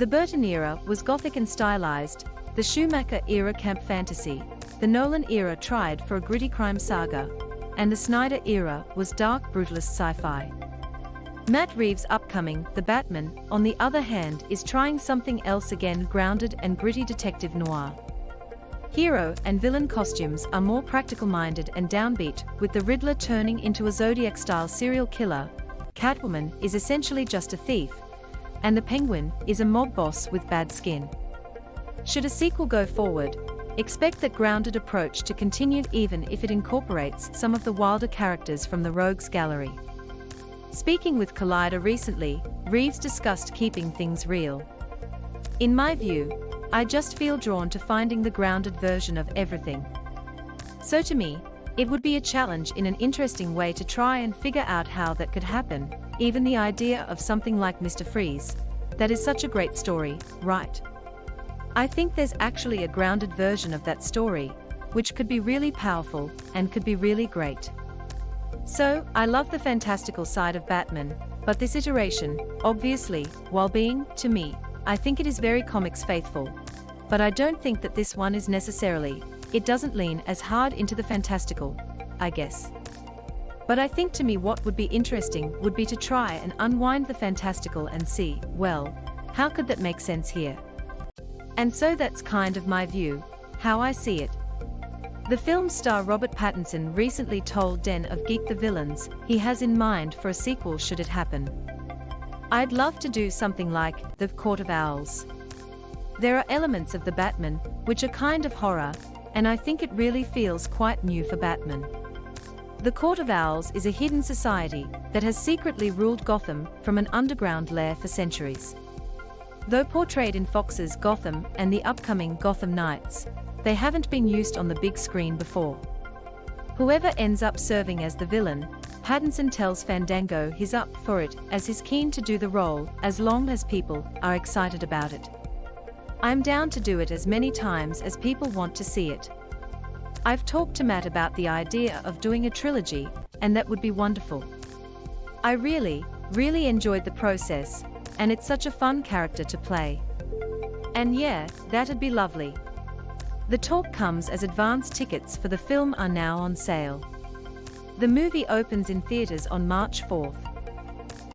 The Burton-era was gothic and stylized, the Schumacher-era camp fantasy, the Nolan-era tried for a gritty crime saga, and the Snyder-era was dark brutalist sci-fi. Matt Reeves' upcoming The Batman, on the other hand, is trying something else again, grounded and gritty detective noir. Hero and villain costumes are more practical-minded and downbeat, with the Riddler turning into a Zodiac-style serial killer, Catwoman is essentially just a thief, and the Penguin is a mob boss with bad skin. Should a sequel go forward, expect that grounded approach to continue even if it incorporates some of the wilder characters from the Rogues Gallery. Speaking with Collider recently, Reeves discussed keeping things real. In my view, I just feel drawn to finding the grounded version of everything. So to me, it would be a challenge in an interesting way to try and figure out how that could happen, even the idea of something like Mr. Freeze. That is such a great story, right? I think there's actually a grounded version of that story, which could be really powerful and could be really great. So, I love the fantastical side of Batman, but this iteration, obviously, while being, to me, I think it is very comics faithful. But I don't think that this one is necessarily, it doesn't lean as hard into the fantastical, I guess. But I think to me what would be interesting would be to try and unwind the fantastical and see, well, how could that make sense here? And so that's kind of my view, how I see it. The film star Robert Pattinson recently told Den of Geek the villains he has in mind for a sequel should it happen. I'd love to do something like The Court of Owls. There are elements of the Batman which are kind of horror, and I think it really feels quite new for Batman. The Court of Owls is a hidden society that has secretly ruled Gotham from an underground lair for centuries. Though portrayed in Fox's Gotham and the upcoming Gotham Knights, they haven't been used on the big screen before. Whoever ends up serving as the villain, Pattinson tells Fandango he's up for it as he's keen to do the role as long as people are excited about it. I'm down to do it as many times as people want to see it. I've talked to Matt about the idea of doing a trilogy, and that would be wonderful. I really enjoyed the process, and it's such a fun character to play. And yeah, that'd be lovely. The talk comes as advance tickets for the film are now on sale. The movie opens in theaters on March 4th.